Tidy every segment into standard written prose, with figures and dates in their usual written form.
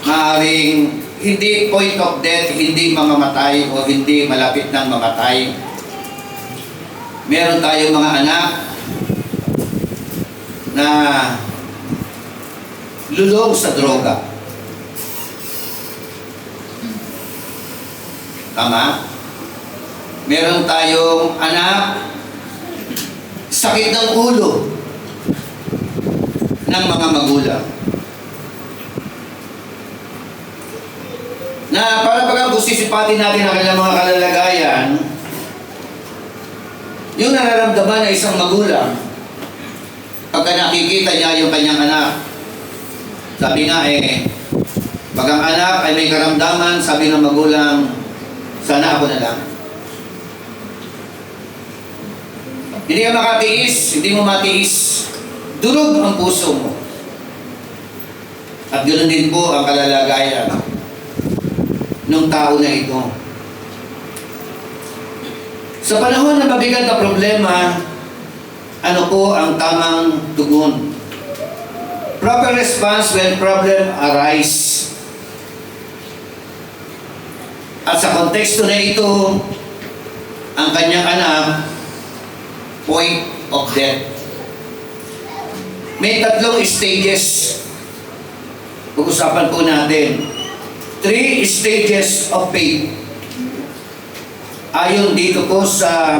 maaaring hindi point of death, hindi mamamatay o hindi malapit ng mamatay. Meron tayong mga anak na lulong sa droga. Tama? Meron tayong anak sakit ng ulo ng mga magulang. Na para pag sisipatin natin ang kanilang mga kalalagayan, yung nararamdaman ng isang magulang, pagka nakikita niya yung kanyang anak, sabi nga pag ang anak ay may karamdaman, sabi ng magulang, sana ako na lang. Hindi ka makatiis, hindi mo matiis, durog ang puso mo. At ganoon din po ang kalalagayan ng tao na ito. Sa panahon na mabigat na problema, ano po ang tamang tugon? Proper response when problem arise. At sa konteksto na ito, ang kanyang anak, point of death. May 3 stages. Pag-usapan po natin. 3 stages of faith. Ayon dito po sa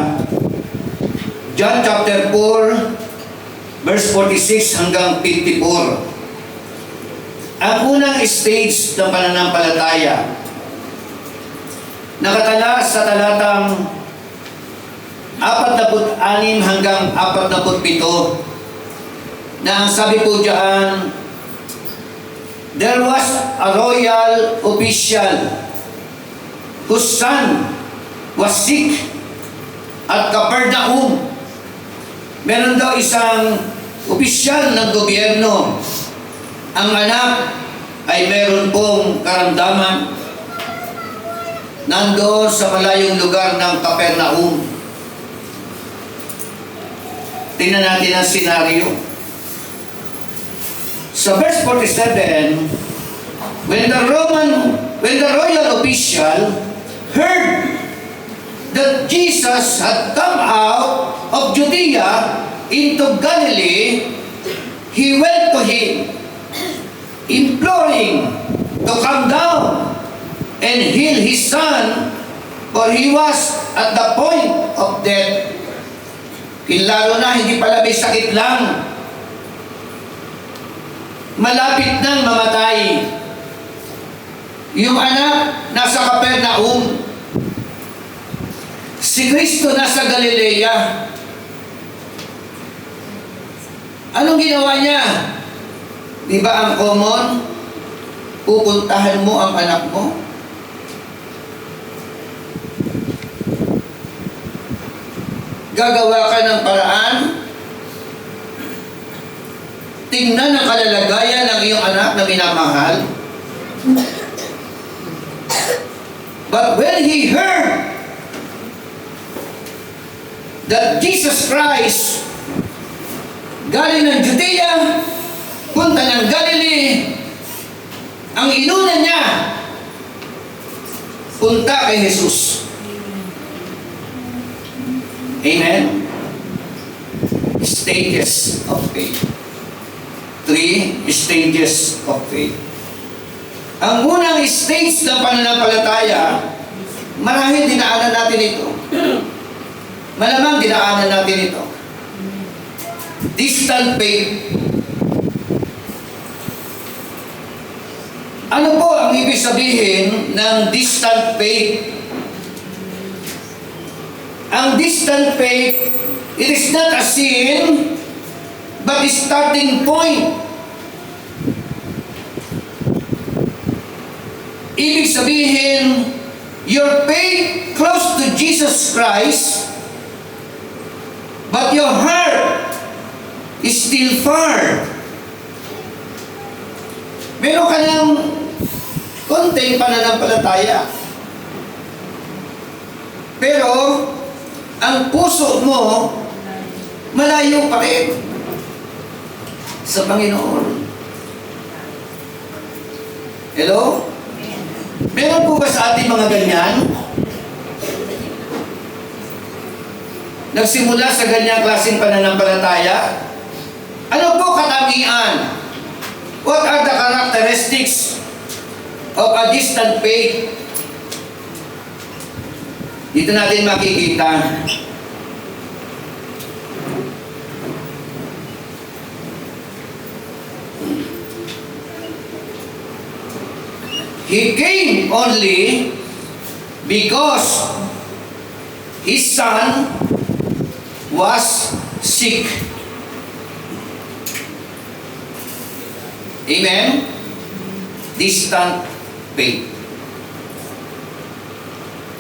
John chapter 4, verse 46 hanggang 54. Ang unang stage ng pananampalataya, nakatala sa talatang 46 hanggang 47, na ang sabi po diyan, there was a royal official whose son was sick at Capernaum. Meron daw isang opisyal ng gobyerno. Ang anak ay meron pong karamdaman. Nandoon sa malayong lugar ng Capernaum. Tingnan natin ang senaryo. Sa verse 47, when the royal official heard that Jesus had come out of Judea into Galilee, he went to him, imploring to come down and heal his son, for he was at the point of death. Lalo na, hindi pala may sakit lang. Malapit nang mamatay. Yung anak, nasa Capernaum. Si Kristo nasa Galilea. Anong ginawa niya? Di ba ang common? Pupuntahan mo ang anak mo? Gagawa ka ng paraan? Tingnan ang kalalagayan ng iyong anak na minamahal. But when he heard that Jesus Christ galing ng Judea, punta ng Galilee, ang inuna niya, punta kay Jesus. Amen? Stages of faith. 3 stages of faith. Ang unang stage ng pananampalataya, marahil dinaanan natin ito. Malamang dinaanan natin ito. Distant faith. Ano po ang ibig sabihin ng distant faith? Ang distant faith, it is not a sin, but a starting point. Ibig sabihin, your faith close to Jesus Christ, but your heart is still far. Meron ka ng konting pananampalataya. Pero, ang puso mo, malayo pa rin sa Panginoon. Hello? Meron po ba sa ating mga ganyan? Nagsimula sa ganyang klaseng pananampalataya? Ano po katangian? What are the characteristics of a distant faith? Dito natin makikita. He came only because his son was sick. Amen? Distant faith.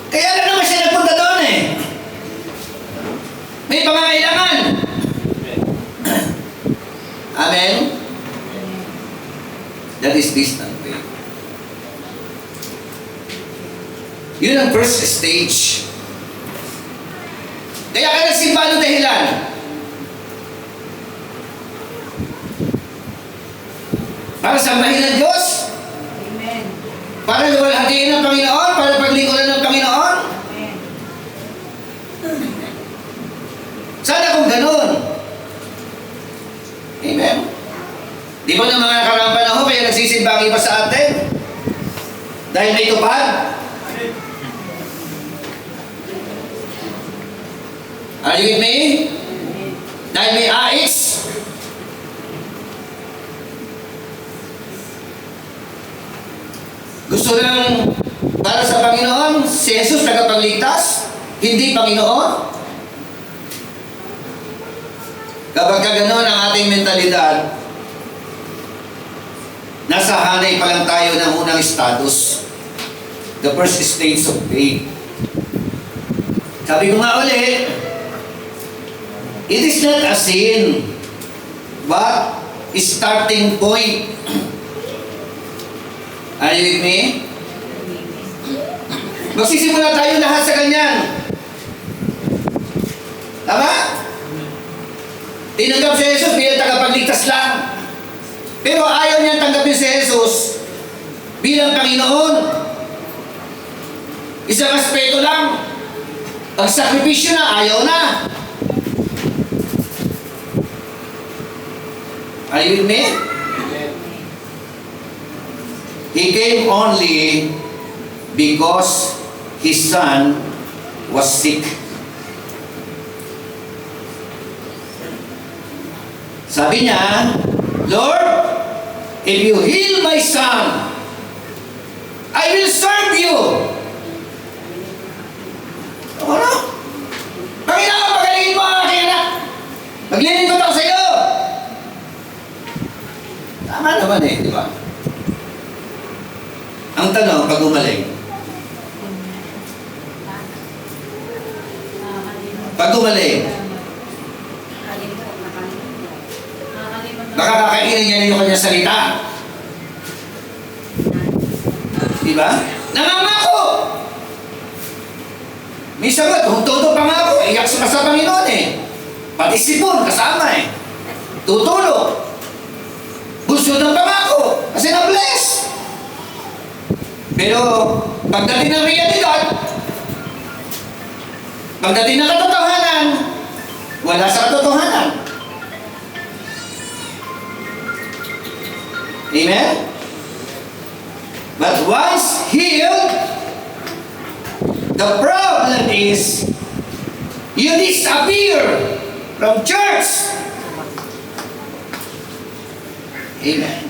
Kaya lang naman siya nagpunta doon eh. May pangangailangan. Amen? That is distant faith. Yun ang first stage. Kaya ka nagsimba ng dahilan. Para sambahin ng Diyos. Amen. Para luwalhatiin ng Panginoon. Para paglingkuran ng Panginoon. Amen. Sana kung ganun. Amen. Di ba ng mga nakaraang panahon kaya nagsisimba ang iba sa atin? Dahil may tupad? Are you with me? Dahil may ais? Gusto lang para sa Panginoon, si Jesus tagapagligtas, hindi Panginoon? Kapag gano'n ang ating mentalidad, nasa hanay pa lang tayo ng unang status. The first stage of faith. Sabi ko nga ulit, it is not a sin, but a starting point. Are you with me? Magsisimula tayo lahat sa ganyan. Tama? Tinanggap si Jesus bilang tagapagligtas lang. Pero ayaw niya tanggapin si Jesus bilang Panginoon. Isang aspeto lang. Ang sakripisyo na, ayaw na. Are you with me? He came only because his son was sick. Sabi niya, Lord, if you heal my son, I will serve you. Ano? Panginoon, pagalingin mo ang aking anak. Maglilingkod ako sa iyo. Tama naman eh, di ba? Ang tanong, pag gumaling. Pag gumaling, baka kakainin niya na yung kanyang salita. Di ba? Nangangako! May sagot, todo pangako, iyak sa Panginoon eh. Pati sipon, kasama eh. Tutulog. Gusto ng pangako, kasi na-bless. Pero, pagdating ng realidad, pagdating ng katotohanan, wala sa katotohanan. Amen? But once healed, the problem is, you disappear from church. Amen.